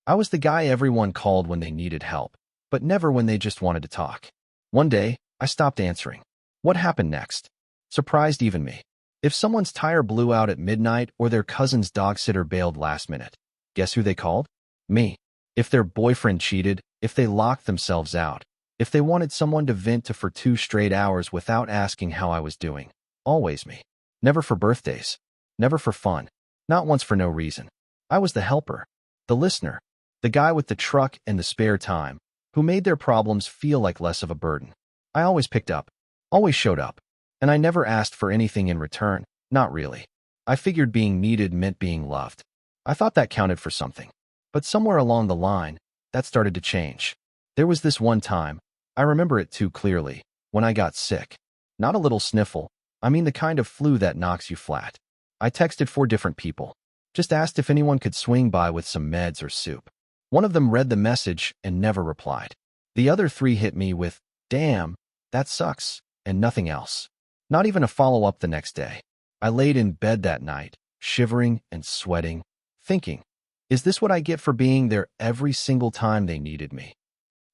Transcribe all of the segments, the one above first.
I was the guy everyone called when they needed help, but never when they just wanted to talk. One day, I stopped answering. What happened next? Surprised even me. If someone's tire blew out at midnight or their cousin's dog sitter bailed last minute, guess who they called? Me. If their boyfriend cheated, if they locked themselves out, if they wanted someone to vent to for 2 straight hours without asking how I was doing, always me. Never for birthdays. Never for fun. Not once for no reason. I was the helper, the listener, the guy with the truck and the spare time, who made their problems feel like less of a burden. I always picked up, always showed up, and I never asked for anything in return, not really. I figured being needed meant being loved. I thought that counted for something. But somewhere along the line, that started to change. There was this one time, I remember it too clearly, when I got sick. Not a little sniffle, I mean the kind of flu that knocks you flat. I texted 4 different people. Just asked if anyone could swing by with some meds or soup. One of them read the message and never replied. The other 3 hit me with, "Damn, that sucks," and nothing else. Not even a follow-up the next day. I laid in bed that night, shivering and sweating, thinking, is this what I get for being there every single time they needed me?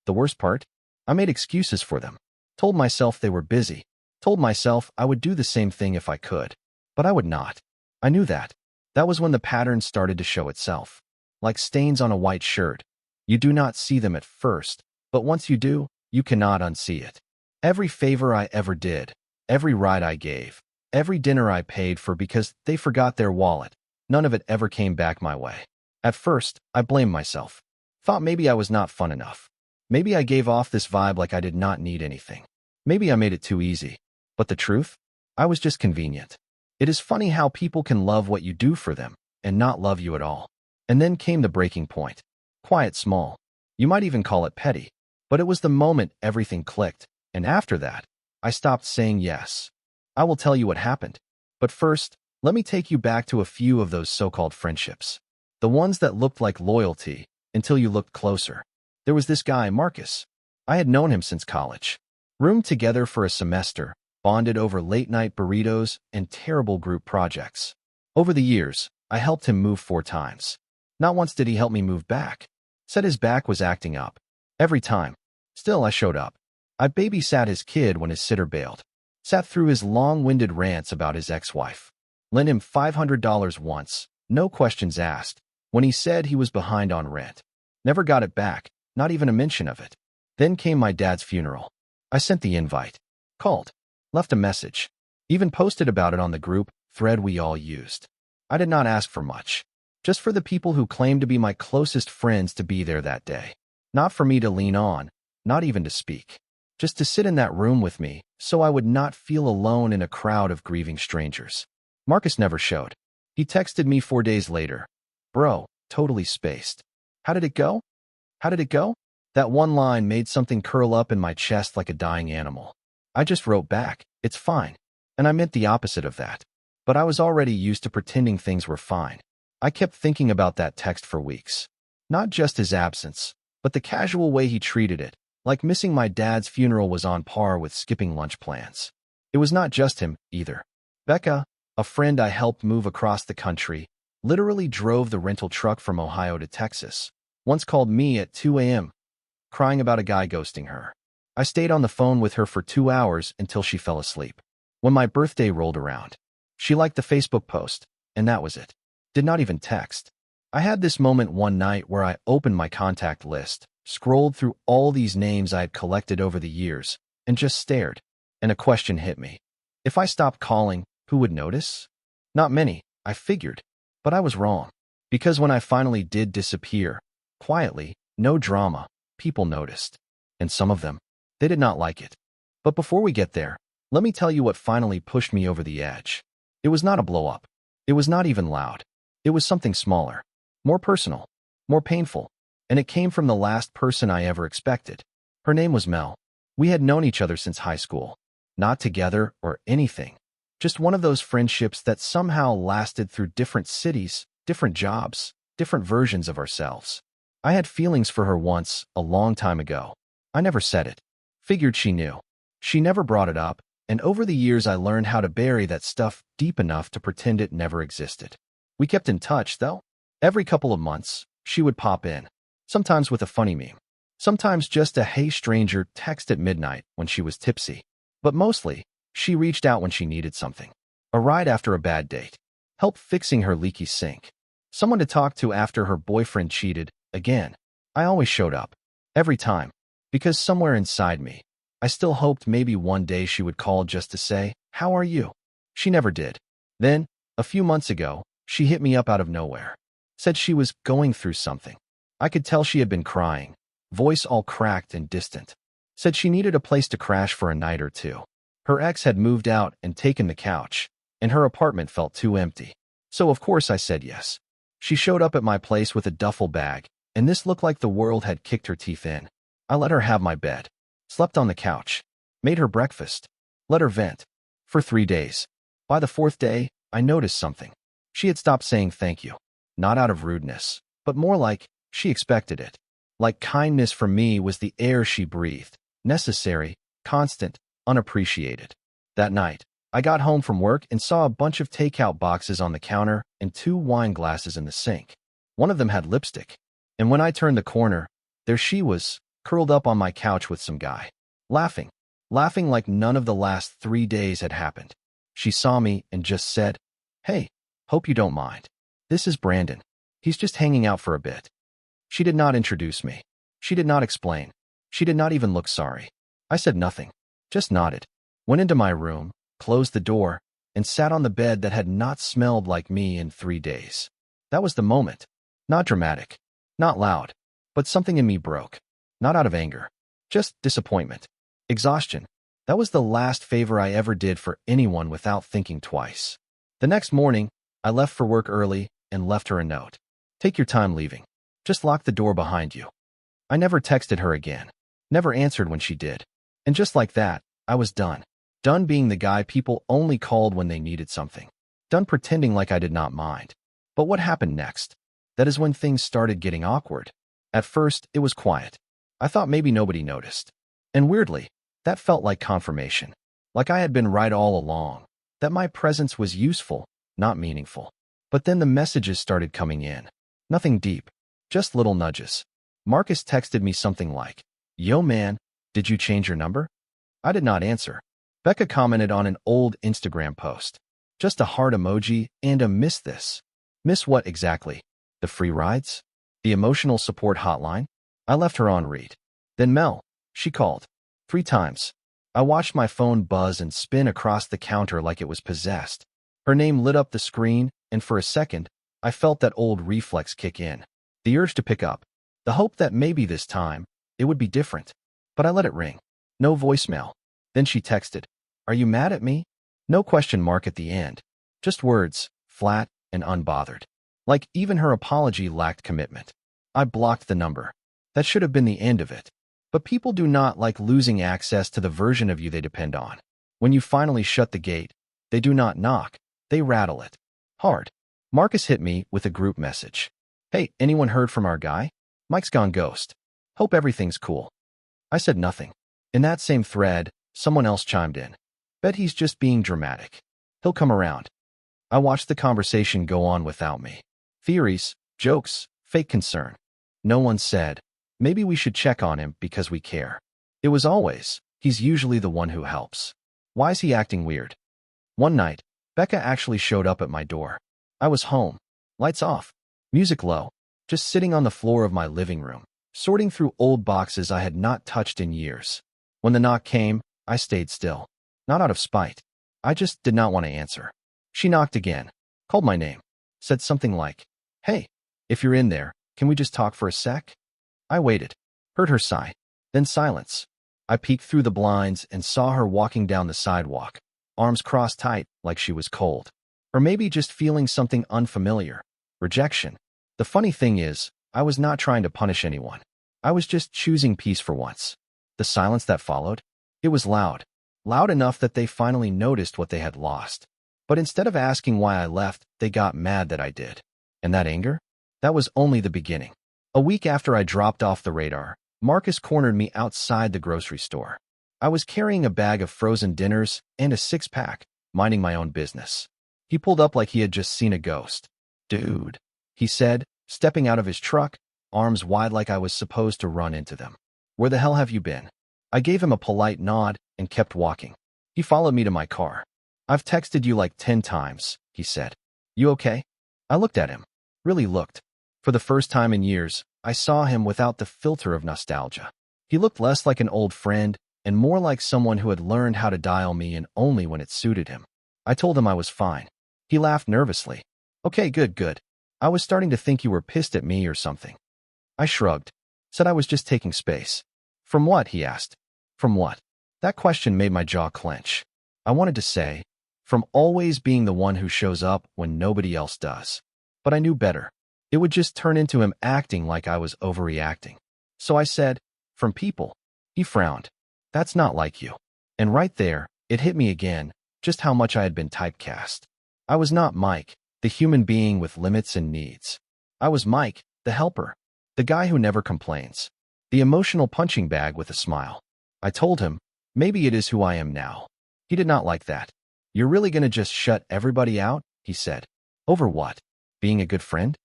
The worst part? I made excuses for them. Told myself they were busy. Told myself I would do the same thing if I could. But I would not. I knew that. That was when the pattern started to show itself. Like stains on a white shirt. You do not see them at first, but once you do, you cannot unsee it. Every favor I ever did, every ride I gave, every dinner I paid for because they forgot their wallet, none of it ever came back my way. At first, I blamed myself. Thought maybe I was not fun enough. Maybe I gave off this vibe like I did not need anything. Maybe I made it too easy. But the truth? I was just convenient. It is funny how people can love what you do for them and not love you at all. And then came the breaking point. Quiet, small. You might even call it petty. But it was the moment everything clicked. And after that, I stopped saying yes. I will tell you what happened. But first, let me take you back to a few of those so-called friendships. The ones that looked like loyalty until you looked closer. There was this guy, Marcus. I had known him since college. Roomed together for a semester, bonded over late-night burritos and terrible group projects. Over the years, I helped him move 4 times. Not once did he help me move back. Said his back was acting up. Every time. Still, I showed up. I babysat his kid when his sitter bailed. Sat through his long-winded rants about his ex-wife. Lent him $500 once, no questions asked, when he said he was behind on rent. Never got it back, not even a mention of it. Then came my dad's funeral. I sent the invite. Called. Left a message. Even posted about it on the group thread we all used. I did not ask for much. Just for the people who claimed to be my closest friends to be there that day. Not for me to lean on, not even to speak. Just to sit in that room with me, so I would not feel alone in a crowd of grieving strangers. Marcus never showed. He texted me 4 days later. Bro, totally spaced. How did it go? How did it go? That one line made something curl up in my chest like a dying animal. I just wrote back, it's fine. And I meant the opposite of that. But I was already used to pretending things were fine. I kept thinking about that text for weeks. Not just his absence, but the casual way he treated it, like missing my dad's funeral was on par with skipping lunch plans. It was not just him, either. Becca, a friend I helped move across the country, literally drove the rental truck from Ohio to Texas. Once called me at 2 a.m., crying about a guy ghosting her. I stayed on the phone with her for 2 hours until she fell asleep. When my birthday rolled around, she liked the Facebook post, and that was it. Did not even text. I had this moment one night where I opened my contact list, scrolled through all these names I had collected over the years, and just stared. And a question hit me. If I stopped calling, who would notice? Not many, I figured. But I was wrong. Because when I finally did disappear, quietly, no drama, people noticed. And some of them, they did not like it. But before we get there, let me tell you what finally pushed me over the edge. It was not a blow-up. It was not even loud. It was something smaller, more personal, more painful, and it came from the last person I ever expected. Her name was Mel. We had known each other since high school. Not together or anything. Just one of those friendships that somehow lasted through different cities, different jobs, different versions of ourselves. I had feelings for her once, a long time ago. I never said it. Figured she knew. She never brought it up, and over the years I learned how to bury that stuff deep enough to pretend it never existed. We kept in touch, though. Every couple of months, she would pop in. sometimes with a funny meme, sometimes just a "hey stranger" text at midnight when she was tipsy. But mostly, she reached out when she needed something. A ride after a bad date, help fixing her leaky sink, someone to talk to after her boyfriend cheated again. I always showed up. Every time. Because somewhere inside me, I still hoped maybe one day she would call just to say, "How are you?" She never did. Then, a few months ago, she hit me up out of nowhere. Said she was going through something. I could tell she had been crying, voice all cracked and distant. Said she needed a place to crash for a night or two. Her ex had moved out and taken the couch, and her apartment felt too empty. So of course I said yes. She showed up at my place with a duffel bag, and this looked like the world had kicked her teeth in. I let her have my bed, slept on the couch, made her breakfast, let her vent. For 3 days. By the 4th day, I noticed something. She had stopped saying thank you. Not out of rudeness, but more like she expected it. Like kindness from me was the air she breathed, necessary, constant, unappreciated. That night, I got home from work and saw a bunch of takeout boxes on the counter and 2 wine glasses in the sink. One of them had lipstick. And when I turned the corner, there she was, curled up on my couch with some guy. Laughing. Laughing like none of the last 3 days had happened. She saw me and just said, "Hey, hope you don't mind. This is Brandon. He's just hanging out for a bit." She did not introduce me. She did not explain. She did not even look sorry. I said nothing. Just nodded. Went into my room, closed the door, and sat on the bed that had not smelled like me in 3 days. That was the moment. Not dramatic. Not loud. But something in me broke. Not out of anger. Just disappointment. Exhaustion. That was the last favor I ever did for anyone without thinking twice. The next morning, I left for work early and left her a note. "Take your time leaving. Just lock the door behind you." I never texted her again. Never answered when she did. And just like that, I was done. Done being the guy people only called when they needed something. Done pretending like I did not mind. But what happened next? That is when things started getting awkward. At first, it was quiet. I thought maybe nobody noticed. And weirdly, that felt like confirmation. Like I had been right all along. That my presence was useful, not meaningful. But then the messages started coming in. Nothing deep. Just little nudges. Marcus texted me something like, "Yo man, did you change your number?" I did not answer. Becca commented on an old Instagram post. Just a heart emoji and a "miss this." Miss what exactly? The free rides? The emotional support hotline? I left her on read. Then Mel. She called. 3 times. I watched my phone buzz and spin across the counter like it was possessed. Her name lit up the screen, and for a second, I felt that old reflex kick in. The urge to pick up. The hope that maybe this time, it would be different. But I let it ring. No voicemail. Then she texted, "Are you mad at me?" No question mark at the end. Just words, flat and unbothered. Like even her apology lacked commitment. I blocked the number. That should have been the end of it. But people do not like losing access to the version of you they depend on. When you finally shut the gate, they do not knock, they rattle it. Hard. Marcus hit me with a group message. "Hey, anyone heard from our guy? Mike's gone ghost. Hope everything's cool." I said nothing. In that same thread, someone else chimed in. "Bet he's just being dramatic. He'll come around." I watched the conversation go on without me. Theories, jokes, fake concern. No one said, "Maybe we should check on him because we care." It was always, "He's usually the one who helps. Why is he acting weird?" One night, Becca actually showed up at my door. I was home. Lights off. Music low. Just sitting on the floor of my living room, sorting through old boxes I had not touched in years. When the knock came, I stayed still. Not out of spite. I just did not want to answer. She knocked again. Called my name. Said something like, "Hey, if you're in there, can we just talk for a sec?" I waited, heard her sigh, then silence. I peeked through the blinds and saw her walking down the sidewalk, arms crossed tight like she was cold. Or maybe just feeling something unfamiliar. Rejection. The funny thing is, I was not trying to punish anyone. I was just choosing peace for once. The silence that followed? It was loud. Loud enough that they finally noticed what they had lost. But instead of asking why I left, they got mad that I did. And that anger? That was only the beginning. A week after I dropped off the radar, Marcus cornered me outside the grocery store. I was carrying a bag of frozen dinners and a 6-pack, minding my own business. He pulled up like he had just seen a ghost. "Dude," he said, stepping out of his truck, arms wide like I was supposed to run into them. Where the hell have you been? I gave him a polite nod and kept walking. He followed me to my car. I've texted you like 10 times, he said. You okay? I looked at him. Really looked. For the first time in years, I saw him without the filter of nostalgia. He looked less like an old friend and more like someone who had learned how to dial me in only when it suited him. I told him I was fine. He laughed nervously. Okay, good. I was starting to think you were pissed at me or something. I shrugged. Said I was just taking space. From what? He asked. From what? That question made my jaw clench. I wanted to say, from always being the one who shows up when nobody else does. But I knew better. It would just turn into him acting like I was overreacting. So I said, from people. He frowned. That's not like you. And right there, it hit me again, just how much I had been typecast. I was not Mike, the human being with limits and needs. I was Mike, the helper. The guy who never complains. The emotional punching bag with a smile. I told him, maybe it is who I am now. He did not like that. You're really gonna just shut everybody out? He said. Over what? Being a good friend?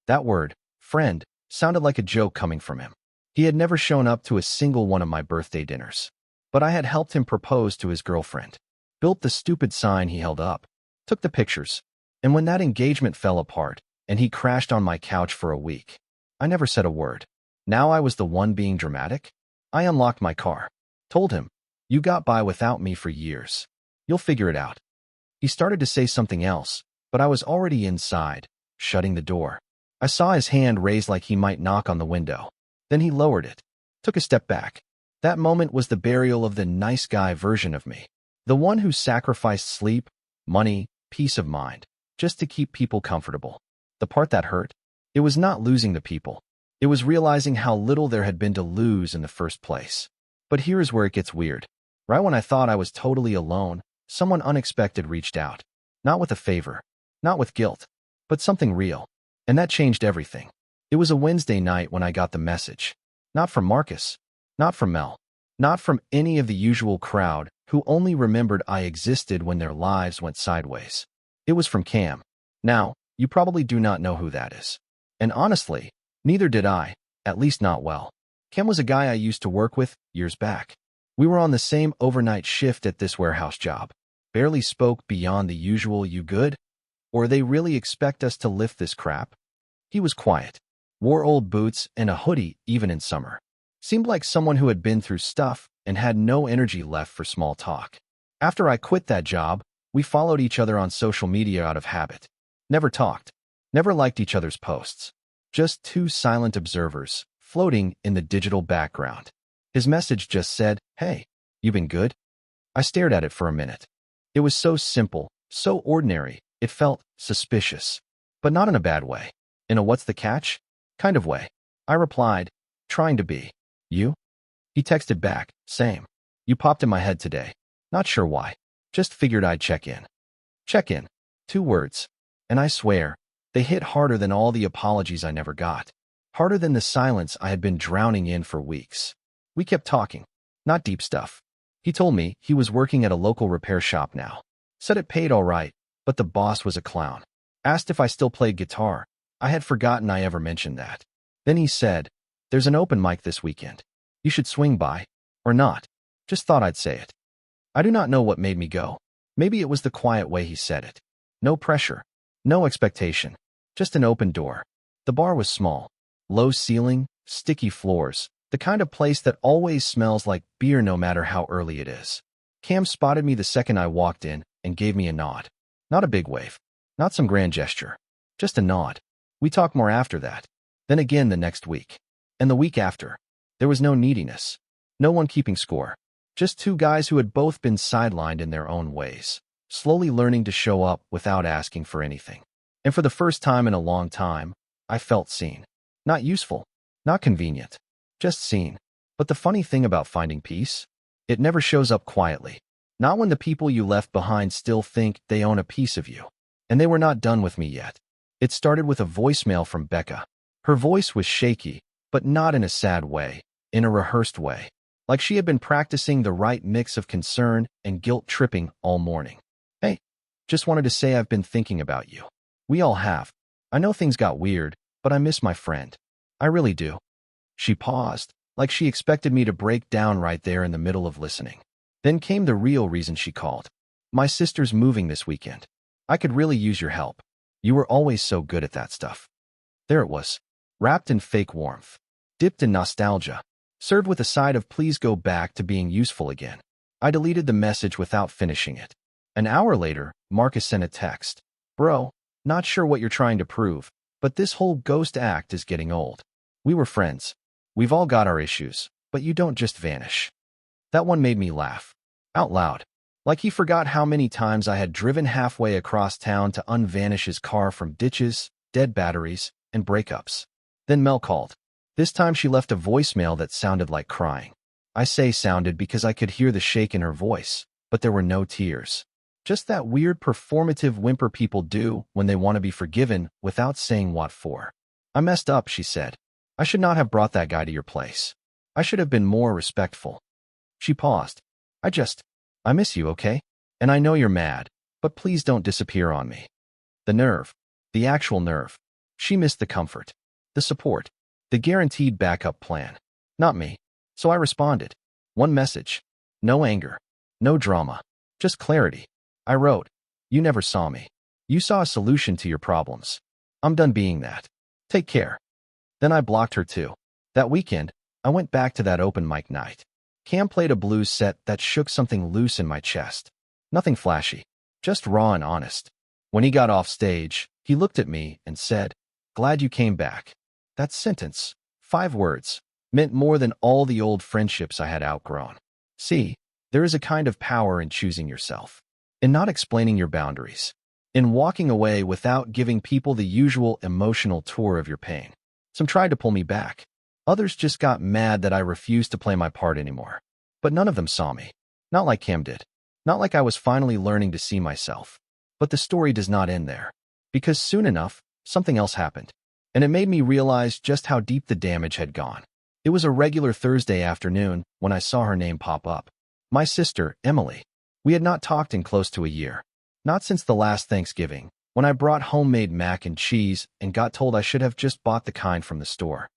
That word, friend, sounded like a joke coming from him. He had never shown up to a single one of my birthday dinners. But I had helped him propose to his girlfriend. Built the stupid sign he held up. Took the pictures. And when that engagement fell apart, and he crashed on my couch for a week, I never said a word. Now I was the one being dramatic? I unlocked my car. Told him, you got by without me for years. You'll figure it out. He started to say something else, but I was already inside, shutting the door. I saw his hand raise like he might knock on the window. Then he lowered it. Took a step back. That moment was the burial of the nice guy version of me. The one who sacrificed sleep, money, peace of mind, just to keep people comfortable. The part that hurt? It was not losing the people. It was realizing how little there had been to lose in the first place. But here's where it gets weird. Right when I thought I was totally alone, someone unexpected reached out. Not with a favor. Not with guilt. But something real. And that changed everything. It was a Wednesday night when I got the message. Not from Marcus. Not from Mel. Not from any of the usual crowd who only remembered I existed when their lives went sideways. It was from Cam. Now, you probably do not know who that is. And honestly, neither did I, at least not well. Cam was a guy I used to work with years back. We were on the same overnight shift at this warehouse job. Barely spoke beyond the usual "you good?" Or they really expect us to lift this crap? He was quiet. Wore old boots and a hoodie even in summer. Seemed like someone who had been through stuff and had no energy left for small talk. After I quit that job, we followed each other on social media out of habit. Never talked. Never liked each other's posts. Just two silent observers, floating in the digital background. His message just said, "Hey, you been good?" I stared at it for a minute. It was so simple, so ordinary, it felt suspicious. But not in a bad way. In a what's the catch kind of way. I replied, trying to be. You? He texted back, same. You popped in my head today. Not sure why. Just figured I'd check in. Check in. 2 words. And I swear, they hit harder than all the apologies I never got. Harder than the silence I had been drowning in for weeks. We kept talking. Not deep stuff. He told me he was working at a local repair shop now. Said it paid all right, but the boss was a clown. Asked if I still played guitar. I had forgotten I ever mentioned that. Then he said, there's an open mic this weekend. You should swing by. Or not. Just thought I'd say it. I do not know what made me go. Maybe it was the quiet way he said it. No pressure. No expectation. Just an open door. The bar was small. Low ceiling, sticky floors. The kind of place that always smells like beer no matter how early it is. Cam spotted me the second I walked in and gave me a nod. Not a big wave. Not some grand gesture. Just a nod. We talked more after that. Then again the next week. And the week after. There was no neediness. No one keeping score. Just 2 guys who had both been sidelined in their own ways. Slowly learning to show up without asking for anything. And for the first time in a long time, I felt seen. Not useful. Not convenient. Just seen. But the funny thing about finding peace? It never shows up quietly. Not when the people you left behind still think they own a piece of you. And they were not done with me yet. It started with a voicemail from Becca. Her voice was shaky, but not in a sad way, in a rehearsed way. Like she had been practicing the right mix of concern and guilt-tripping all morning. Hey, just wanted to say I've been thinking about you. We all have. I know things got weird, but I miss my friend. I really do. She paused, like she expected me to break down right there in the middle of listening. Then came the real reason she called. My sister's moving this weekend. I could really use your help. You were always so good at that stuff. There it was, wrapped in fake warmth, dipped in nostalgia, served with a side of please go back to being useful again. I deleted the message without finishing it. An hour later, Marcus sent a text. Bro, not sure what you're trying to prove, but this whole ghost act is getting old. We were friends. We've all got our issues, but you don't just vanish. That one made me laugh. Out loud. Like he forgot how many times I had driven halfway across town to unvanish his car from ditches, dead batteries, and breakups. Then Mel called. This time she left a voicemail that sounded like crying. I say sounded because I could hear the shake in her voice, but there were no tears. Just that weird performative whimper people do when they want to be forgiven without saying what for. I messed up, she said. I should not have brought that guy to your place. I should have been more respectful. She paused. I miss you, okay? And I know you're mad, but please don't disappear on me. The nerve. The actual nerve. She missed the comfort. The support. The guaranteed backup plan. Not me. So I responded. One message. No anger. No drama. Just clarity. I wrote, you never saw me. You saw a solution to your problems. I'm done being that. Take care. Then I blocked her too. That weekend, I went back to that open mic night. Cam played a blues set that shook something loose in my chest. Nothing flashy, just raw and honest. When he got off stage, he looked at me and said, glad you came back. That sentence, 5 words, meant more than all the old friendships I had outgrown. See, there is a kind of power in choosing yourself, in not explaining your boundaries, in walking away without giving people the usual emotional tour of your pain. Some tried to pull me back. Others just got mad that I refused to play my part anymore. But none of them saw me. Not like Cam did. Not like I was finally learning to see myself. But the story does not end there. Because soon enough, something else happened. And it made me realize just how deep the damage had gone. It was a regular Thursday afternoon when I saw her name pop up. My sister, Emily. We had not talked in close to a year. Not since the last Thanksgiving, when I brought homemade mac and cheese and got told I should have just bought the kind from the store.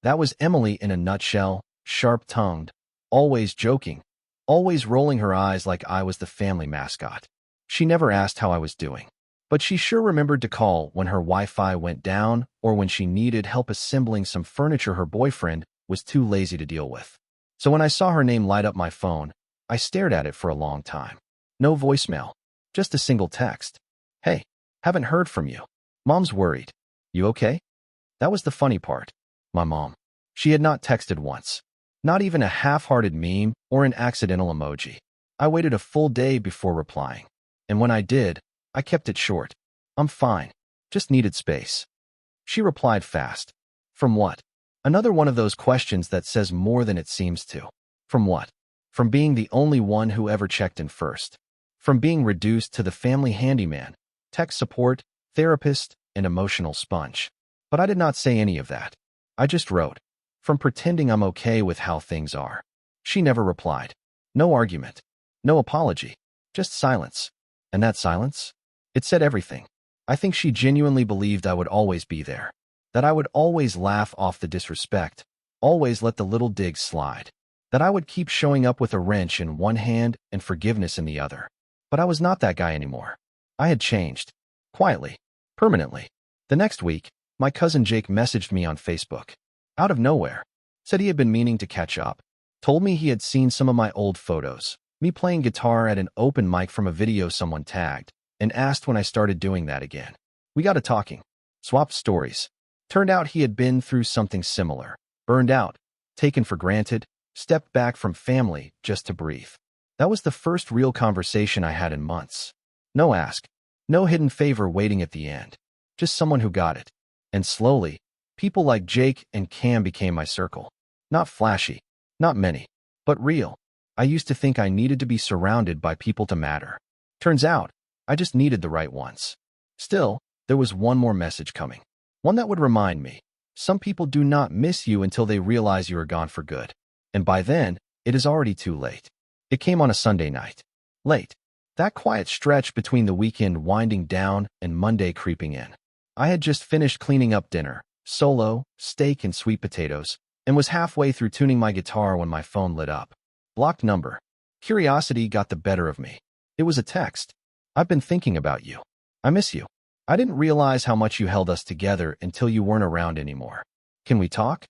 That was Emily in a nutshell, sharp-tongued, always joking, always rolling her eyes like I was the family mascot. She never asked how I was doing, but she sure remembered to call when her Wi-Fi went down or when she needed help assembling some furniture her boyfriend was too lazy to deal with. So when I saw her name light up my phone, I stared at it for a long time. No voicemail, just a single text. Hey, haven't heard from you. Mom's worried. You okay? That was the funny part. My mom. She had not texted once. Not even a half-hearted meme or an accidental emoji. I waited a full day before replying. And when I did, I kept it short. I'm fine. Just needed space. She replied fast. From what? Another one of those questions that says more than it seems to. From what? From being the only one who ever checked in first. From being reduced to the family handyman, tech support, therapist, and emotional sponge. But I did not say any of that. I just wrote. From pretending I'm okay with how things are. She never replied. No argument. No apology. Just silence. And that silence? It said everything. I think she genuinely believed I would always be there. That I would always laugh off the disrespect. Always let the little digs slide. That I would keep showing up with a wrench in one hand and forgiveness in the other. But I was not that guy anymore. I had changed. Quietly. Permanently. The next week, my cousin Jake messaged me on Facebook. Out of nowhere. Said he had been meaning to catch up. Told me he had seen some of my old photos. Me playing guitar at an open mic from a video someone tagged. And asked when I started doing that again. We got to talking. Swapped stories. Turned out he had been through something similar. Burned out. Taken for granted. Stepped back from family just to breathe. That was the first real conversation I had in months. No ask. No hidden favor waiting at the end. Just someone who got it. And slowly, people like Jake and Cam became my circle. Not flashy, not many, but real. I used to think I needed to be surrounded by people to matter. Turns out, I just needed the right ones. Still, there was one more message coming. One that would remind me. Some people do not miss you until they realize you are gone for good. And by then, it is already too late. It came on a Sunday night. Late. That quiet stretch between the weekend winding down and Monday creeping in. I had just finished cleaning up dinner, solo, steak, and sweet potatoes, and was halfway through tuning my guitar when my phone lit up. Blocked number. Curiosity got the better of me. It was a text. I've been thinking about you. I miss you. I didn't realize how much you held us together until you weren't around anymore. Can we talk?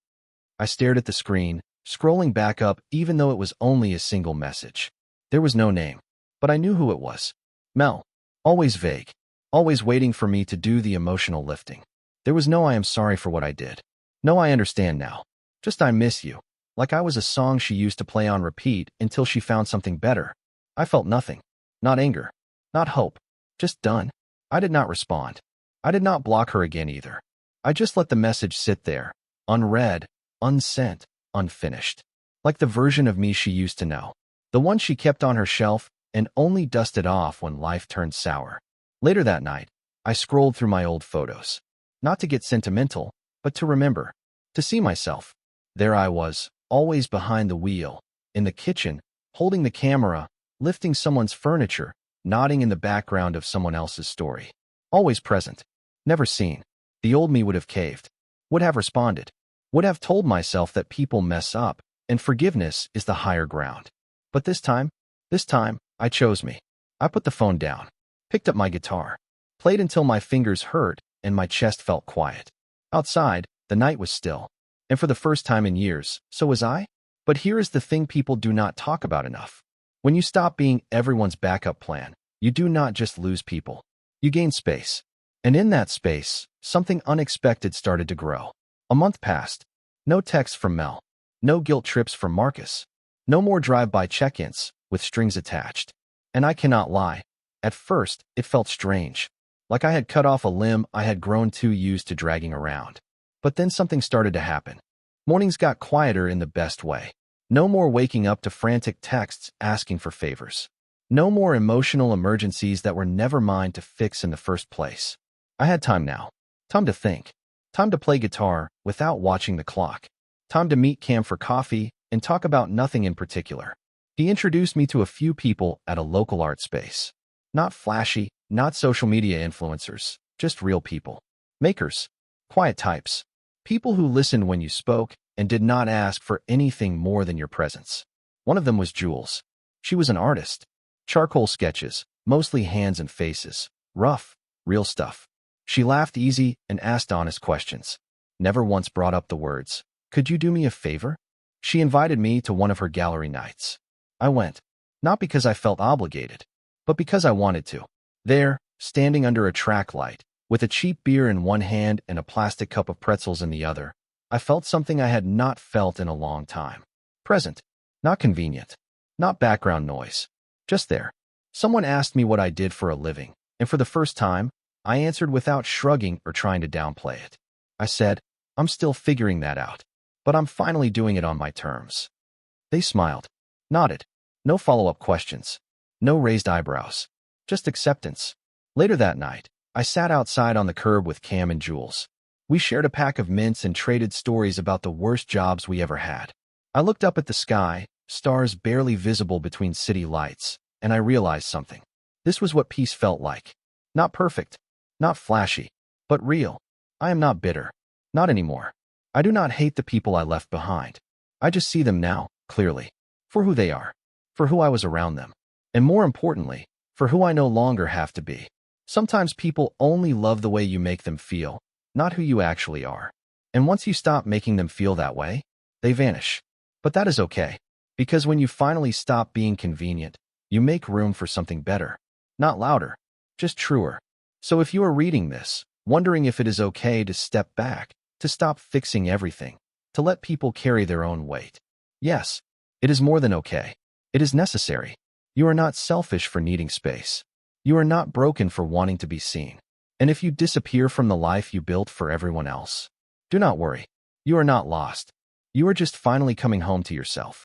I stared at the screen, scrolling back up even though it was only a single message. There was no name, but I knew who it was. Mel. Always vague. Always waiting for me to do the emotional lifting. There was no I am sorry for what I did. No I understand now. Just I miss you. Like I was a song she used to play on repeat until she found something better. I felt nothing. Not anger. Not hope. Just done. I did not respond. I did not block her again either. I just let the message sit there, unread, unsent, unfinished. Like the version of me she used to know. The one she kept on her shelf and only dusted off when life turned sour. Later that night, I scrolled through my old photos. Not to get sentimental, but to remember. To see myself. There I was, always behind the wheel, in the kitchen, holding the camera, lifting someone's furniture, nodding in the background of someone else's story. Always present. Never seen. The old me would have caved. Would have responded. Would have told myself that people mess up, and forgiveness is the higher ground. But this time, I chose me. I put the phone down, picked up my guitar, played until my fingers hurt and my chest felt quiet. Outside, the night was still. And for the first time in years, so was I. But here is the thing people do not talk about enough. When you stop being everyone's backup plan, you do not just lose people. You gain space. And in that space, something unexpected started to grow. A month passed. No texts from Mel. No guilt trips from Marcus. No more drive-by check-ins with strings attached. And I cannot lie. At first, it felt strange. Like I had cut off a limb I had grown too used to dragging around. But then something started to happen. Mornings got quieter in the best way. No more waking up to frantic texts asking for favors. No more emotional emergencies that were never mine to fix in the first place. I had time now. Time to think. Time to play guitar without watching the clock. Time to meet Cam for coffee and talk about nothing in particular. He introduced me to a few people at a local art space. Not flashy, not social media influencers, just real people. Makers. Quiet types. People who listened when you spoke and did not ask for anything more than your presence. One of them was Jules. She was an artist. Charcoal sketches, mostly hands and faces. Rough, real stuff. She laughed easy and asked honest questions. Never once brought up the words, "Could you do me a favor?" She invited me to one of her gallery nights. I went. Not because I felt obligated, but because I wanted to. There, standing under a track light, with a cheap beer in one hand and a plastic cup of pretzels in the other, I felt something I had not felt in a long time. Present. Not convenient. Not background noise. Just there. Someone asked me what I did for a living, and for the first time, I answered without shrugging or trying to downplay it. I said, "I'm still figuring that out, but I'm finally doing it on my terms." They smiled. Nodded. No follow-up questions. No raised eyebrows. Just acceptance. Later that night, I sat outside on the curb with Cam and Jules. We shared a pack of mints and traded stories about the worst jobs we ever had. I looked up at the sky, stars barely visible between city lights, and I realized something. This was what peace felt like. Not perfect, not flashy, but real. I am not bitter. Not anymore. I do not hate the people I left behind. I just see them now, clearly, for who they are, for who I was around them, and more importantly, for who I no longer have to be. Sometimes people only love the way you make them feel, not who you actually are. And once you stop making them feel that way, they vanish. But that is okay, because when you finally stop being convenient, you make room for something better. Not louder, just truer. So if you are reading this, wondering if it is okay to step back, to stop fixing everything, to let people carry their own weight. Yes, it is more than okay. It is necessary. You are not selfish for needing space. You are not broken for wanting to be seen. And if you disappear from the life you built for everyone else, do not worry. You are not lost. You are just finally coming home to yourself.